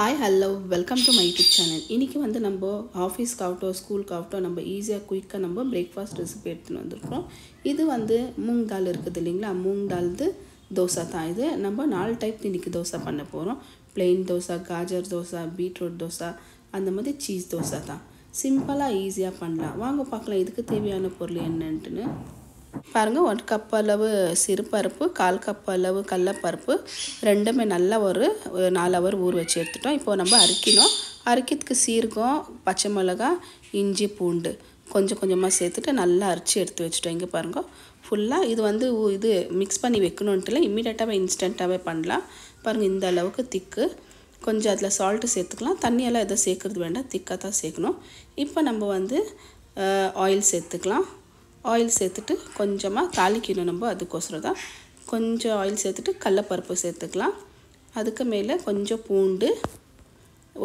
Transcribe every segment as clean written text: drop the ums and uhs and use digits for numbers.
Hi, hello, welcome to my YouTube channel. இன்னைக்கு வந்து நம்ம ஆஃபீஸ்க்கு ஆகட்டோ ஸ்கூலுக்கு ஆகட்டோ நம்ம ஈஸியாக குயிக்காக நம்ம பிரேக்ஃபாஸ்ட் ரெசிபி எடுத்துன்னு வந்திருக்கோம். இது வந்து மூங் தால் இருக்குது இல்லைங்களா, மூங் தால்து தோசை தான். இது நம்ம 4 டைப் இன்றைக்கி தோசை பண்ண போகிறோம். பிளெயின் தோசை, காஜர் தோசை, பீட்ரூட் தோசை, அந்த மாதிரி சீஸ் தோசை தான். சிம்பிளாக ஈஸியாக பண்ணலாம். வாங்க பார்க்கலாம் இதுக்கு தேவையான பொருள் என்னன்ட்டுன்னு. பாருங்கள், 1 கப் அளவு சிறுபருப்பு, 1/4 கப் அளவு கடலைப்பருப்பு, ரெண்டுமே நல்லா ஒரு 4 ஹவர் ஊற வச்சு எடுத்துட்டோம். இப்போ நம்ம அரைக்கிறதுக்கு சீரகம், பச்சை மிளகாய், இஞ்சி, பூண்டு கொஞ்சம் கொஞ்சமாக சேர்த்துட்டு நல்லா அரைச்சி எடுத்து வச்சுட்டோம். இங்கே பாருங்கள், ஃபுல்லாக இது வந்து இது மிக்ஸ் பண்ணி வைக்கணுன்ட்டு இல்லை, இம்மீடியட்டாகவே இன்ஸ்டண்ட்டாகவே பண்ணலாம். பாருங்கள், இந்த அளவுக்கு திக்கு. கொஞ்சம் அதில் சால்ட்டு சேர்த்துக்கலாம். தண்ணியெல்லாம் எதுவும் சேர்க்குறது வேண்டாம், திக்காக தான் சேர்க்கணும். இப்போ நம்ம வந்து ஆயில் சேர்த்துக்கலாம். ஆயில் சேர்த்துட்டு கொஞ்சமாக தாளிக்கணும். நம்ம அதுக்கோசரம் தான் கொஞ்சம் ஆயில் சேர்த்துட்டு கடலைப்பருப்பு சேர்த்துக்கலாம். அதுக்கு மேலே கொஞ்சம் பூண்டு,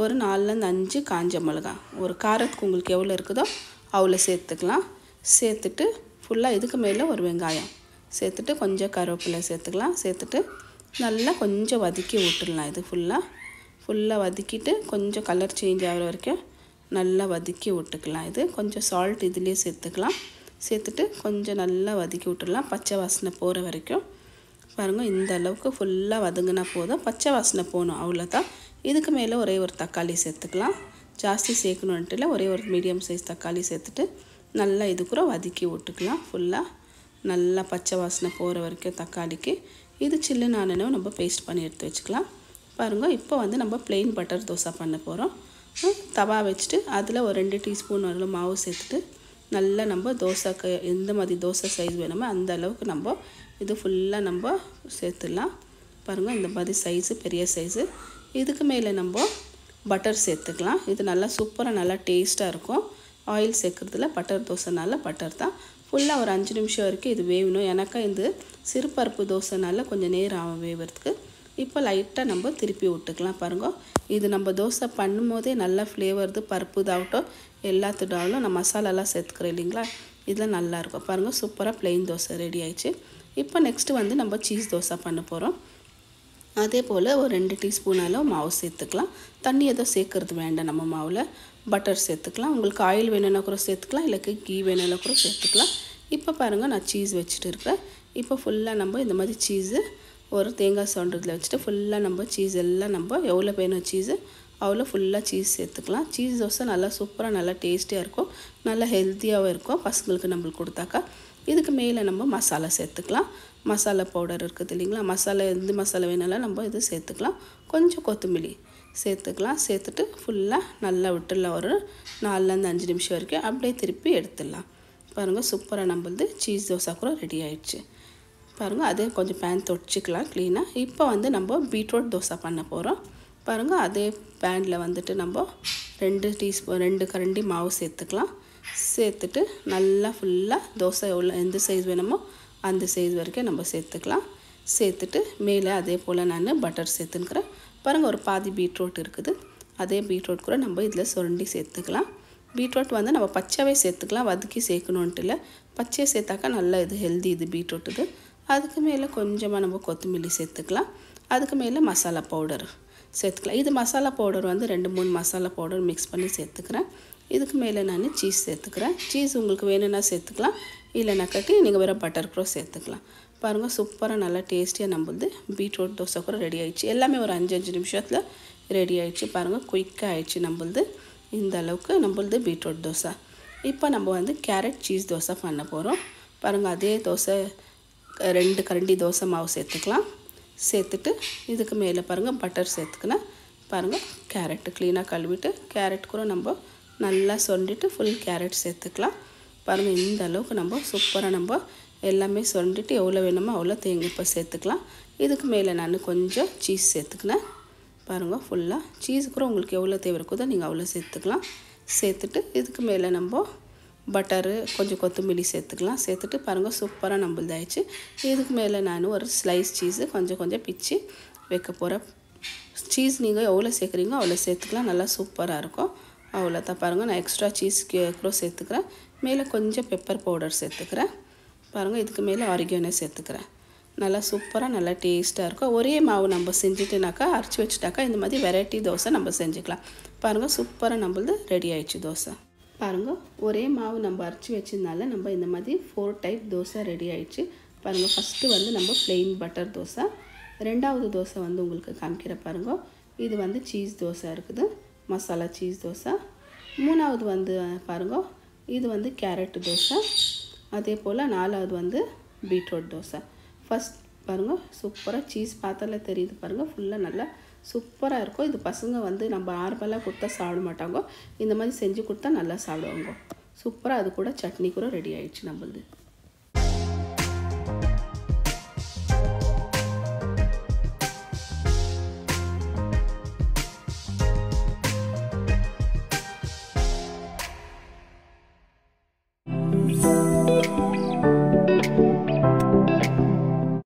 ஒரு 4-5 காஞ்ச மிளகாய், ஒரு காரத்துக்கு உங்களுக்கு எவ்வளோ இருக்குதோ அவ்வளோ சேர்த்துக்கலாம். சேர்த்துட்டு ஃபுல்லாக இதுக்கு மேலே ஒரு வெங்காயம் சேர்த்துட்டு கொஞ்சம் கருவேப்பிலை சேர்த்துக்கலாம். சேர்த்துட்டு நல்லா கொஞ்சம் வதக்கி விட்டுடலாம். இது ஃபுல்லாக வதக்கிட்டு கொஞ்சம் கலர் சேஞ்ச் ஆகிற வரைக்கும் நல்லா வதக்கி விட்டுக்கலாம். இது கொஞ்சம் சால்ட் இதுலேயே சேர்த்துக்கலாம். சேர்த்துட்டு கொஞ்சம் நல்லா வதக்கி விட்டுடலாம், பச்சை வாசனை போகிற வரைக்கும். பாருங்கள், இந்த அளவுக்கு ஃபுல்லாக வதங்கினா போதும், பச்சை வாசனை போகணும், அவ்வளோதான். இதுக்கு மேலே ஒரே ஒரு தக்காளி சேர்த்துக்கலாம். ஜாஸ்தி சேர்க்கணுன்ட்டு இல்லை, ஒரே ஒரு மீடியம் சைஸ் தக்காளி சேர்த்துட்டு நல்லா இது கூட வதக்கி விட்டுக்கலாம். ஃபுல்லாக நல்லா பச்சை வாசனை போகிற வரைக்கும் தக்காளிக்கு. இது சில்லுன்னு ஆனனும் நம்ம பேஸ்ட் பண்ணி எடுத்து வச்சுக்கலாம். பாருங்கள், இப்போ வந்து நம்ம பிளெயின் பட்டர் தோசை பண்ண போகிறோம். தவா வச்சுட்டு அதில் ஒரு 2 டீஸ்பூன் அளவு மாவு சேர்த்துட்டு நல்லா நம்ம தோசைக்கு எந்த மாதிரி தோசை சைஸ் வேணுமோ அந்த அளவுக்கு நம்ம இது ஃபுல்லாக நம்ம சேர்த்துடலாம். பாருங்கள், இந்த மாதிரி சைஸு, பெரிய சைஸு. இதுக்கு மேலே நம்ம பட்டர் சேர்த்துக்கலாம். இது நல்லா சூப்பராக நல்லா டேஸ்ட்டாக இருக்கும். ஆயில் சேர்க்குறதுல பட்டர் தோசைனால பட்டர் தான். ஃபுல்லாக ஒரு 5 நிமிஷம் வரைக்கும் இது வேகணும். எனக்கு இந்த சிறுபருப்பு தோசைனால கொஞ்சம் நேரம் ஆகும் வேகிறதுக்கு. இப்போ லைட்டாக நம்ம திருப்பி விட்டுக்கலாம். பாருங்கள், இது நம்ம தோசை பண்ணும்போதே நல்லா ஃப்ளேவர்து, பருப்பு இதாகட்டும் எல்லாத்துடாலும் நான் மசாலாலாம் சேர்த்துக்கிறேன் இல்லைங்களா, இதெல்லாம் நல்லாயிருக்கும். பாருங்கள், சூப்பராக பிளெயின் தோசை ரெடி ஆயிடுச்சு. இப்போ நெக்ஸ்ட்டு வந்து நம்ம சீஸ் தோசை பண்ண போகிறோம். அதே போல் ஒரு 2 டீஸ்பூன் அளவு மாவு சேர்த்துக்கலாம். தண்ணி எதுவும் சேர்க்கறது வேண்டாம். நம்ம மாவில் பட்டர் சேர்த்துக்கலாம். உங்களுக்கு ஆயில் வேணும்னா கூட சேர்த்துக்கலாம், இல்லை கீ வேணும்னா கூட சேர்த்துக்கலாம். இப்போ பாருங்கள், நான் சீஸ் வச்சுட்டு இருக்கிறேன். இப்போ ஃபுல்லாக நம்ம இந்த மாதிரி சீஸு ஒரு தேங்காய் சவுண்டத்தில் வச்சுட்டு ஃபுல்லாக நம்ம சீஸ் எல்லாம் நம்ம எவ்வளோ வேணும் சீஸு அவ்வளோ ஃபுல்லாக சீஸ் சேர்த்துக்கலாம். சீஸ் தோசை நல்லா சூப்பராக நல்லா டேஸ்டியாக இருக்கும், நல்லா ஹெல்த்தியாகவும் இருக்கும் பசங்களுக்கு நம்மளுக்கு கொடுத்தாக்கா. இதுக்கு மேலே நம்ம மசாலா சேர்த்துக்கலாம். மசாலா பவுடர் இருக்குது இல்லைங்களா, மசாலா எந்த மசாலா வேணாலும் நம்ம இது சேர்த்துக்கலாம். கொஞ்சம் கொத்தமல்லி சேர்த்துக்கலாம். சேர்த்துட்டு ஃபுல்லாக நல்லா விட்டுடலாம். ஒரு 4-5 நிமிஷம் வரைக்கும் அப்படியே திருப்பி எடுத்துடலாம். பாருங்கள், சூப்பராக நம்மளது சீஸ் தோசை கூட ரெடி ஆயிடுச்சு. பாருங்கள், அதே கொஞ்சம் பேன் தொடிச்சிக்கலாம் க்ளீனாக. இப்போ வந்து நம்ம பீட்ரூட் தோசை பண்ண போகிறோம். பாருங்கள், அதே பேனில் வந்துட்டு நம்ம 2 கரண்டி மாவு சேர்த்துக்கலாம். சேர்த்துட்டு நல்லா ஃபுல்லாக தோசை எவ்வளோ எந்த சைஸ் வேணுமோ அந்த சைஸ் வரைக்கும் நம்ம சேர்த்துக்கலாம். சேர்த்துட்டு மேலே அதே போல் நான் பட்டர் சேர்த்துக்கிறேன். பாருங்கள், ஒரு பாதி பீட்ரூட் இருக்குது. அதே பீட்ரூட் கூட நம்ம இதில் சுரண்டி சேர்த்துக்கலாம். பீட்ரூட் வந்து நம்ம பச்சையாகவே சேர்த்துக்கலாம், வதக்கி சேர்க்கணுன்ட்டு இல்லை. பச்சையை சேர்த்தாக்கா நல்லா இது ஹெல்தி இது பீட்ரூட் இது. அதுக்கு மேலே கொஞ்சமாக நம்ம கொத்தமல்லி சேர்த்துக்கலாம். அதுக்கு மேலே மசாலா பவுடர் சேர்த்துக்கலாம். இது மசாலா பவுடர் வந்து 2-3 மசாலா பவுடர் மிக்ஸ் பண்ணி சேர்த்துக்கிறேன். இதுக்கு மேலே நான் சீஸ் சேர்த்துக்கிறேன். சீஸ் உங்களுக்கு வேணும்னா சேர்த்துக்கலாம், இல்லைனா கட்டி நீங்கள் வேறு பட்டர் கூட சேர்த்துக்கலாம். பாருங்கள், சூப்பராக நல்லா டேஸ்டியாக நம்மளது பீட்ரூட் தோசை கூட ரெடி ஆகிடுச்சு. எல்லாமே ஒரு 5 நிமிஷத்தில் ரெடி ஆகிடுச்சு. பாருங்கள், குயிக்காக ஆகிடுச்சு நம்மளது. இந்த அளவுக்கு நம்மளது பீட்ரூட் தோசை. இப்போ நம்ம வந்து கேரட் சீஸ் தோசை பண்ண போகிறோம். பாருங்கள், அதே தோசை 2 கரண்டி தோசை மாவு சேர்த்துக்கலாம். சேர்த்துட்டு இதுக்கு மேலே பாருங்கள் பட்டர் சேர்த்துக்கினேன். பாருங்கள், கேரட்டு க்ளீனாக கழுவிட்டு கேரட் கூட நம்ம நல்லா சொண்டிட்டு ஃபுல் கேரட் சேர்த்துக்கலாம். பாருங்கள், இந்த அளவுக்கு நம்ம சூப்பராக நம்ம எல்லாமே சொண்டிட்டு எவ்வளோ வேணுமோ அவ்வளோ தேங்காய் சேர்த்துக்கலாம். இதுக்கு மேலே நான் கொஞ்சம் சீஸ் சேர்த்துக்கினேன். பாருங்கள், ஃபுல்லாக சீஸ் கூட உங்களுக்கு எவ்வளோ தேவை இருக்குதோ நீங்கள் அவ்வளோ சேர்த்துக்கலாம். சேர்த்துட்டு இதுக்கு மேலே நம்ம பட்டரு கொஞ்சம் கொத்தமல்லி சேர்த்துக்கலாம். சேர்த்துட்டு பாருங்கள், சூப்பராக நம்மளது ஆயிடுச்சு. இதுக்கு மேலே நான் ஒரு ஸ்லைஸ் சீஸு கொஞ்சம் பிச்சு வைக்க போகிறேன். சீஸ் நீங்கள் எவ்வளோ சேர்க்குறீங்களோ அவ்வளோ சேர்த்துக்கலாம், நல்லா சூப்பராக இருக்கும். அவ்வளோதான். பாருங்கள், நான் எக்ஸ்ட்ரா சீஸ் கூட சேர்த்துக்கிறேன். மேலே கொஞ்சம் பெப்பர் பவுடர் சேர்த்துக்கிறேன். பாருங்கள், இதுக்கு மேலே ஆரிகானோ சேர்த்துக்கிறேன். நல்லா சூப்பராக நல்லா டேஸ்ட்டாக இருக்கும். ஒரே மாவு நம்ம செஞ்சுட்டுனாக்கா அரைச்சி வச்சுட்டாக்கா இந்த மாதிரி வெரைட்டி தோசை நம்ம செஞ்சுக்கலாம். பாருங்கள் சூப்பராக நம்மளது ரெடி ஆயிடுச்சு தோசை. பாருங்கள் ஒரே மாவு நம்ம அரைச்சி வச்சதுனால நம்ம இந்த மாதிரி 4 டைப் தோசை ரெடி ஆயிடுச்சு. பாருங்கள் ஃபஸ்ட்டு வந்து நம்ம plain பட்டர் தோசை, ரெண்டாவது தோசை வந்து உங்களுக்கு காமிக்கிற பாருங்கள். இது வந்து சீஸ் தோசை இருக்குது, மசாலா சீஸ் தோசை. மூணாவது வந்து பாருங்கள் இது வந்து கேரட் தோசை. அதே போல் நாலாவது வந்து பீட்ரூட் தோசை. ஃபஸ்ட் பாருங்கள் சூப்பராக சீஸ் பார்த்தாலே தெரியுது பாருங்கள், ஃபுல்லாக நல்லா சூப்பராக இருக்கும். இது பசங்க வந்து நம்ம நார்மலாக கொடுத்தா சாப்பிட மாட்டாங்க, இந்த மாதிரி செஞ்சு கொடுத்தா நல்லா சாப்பிடுவாங்க. சூப்பராக அது கூட சட்னி கூட ரெடி ஆயிடுச்சு நம்மளுது.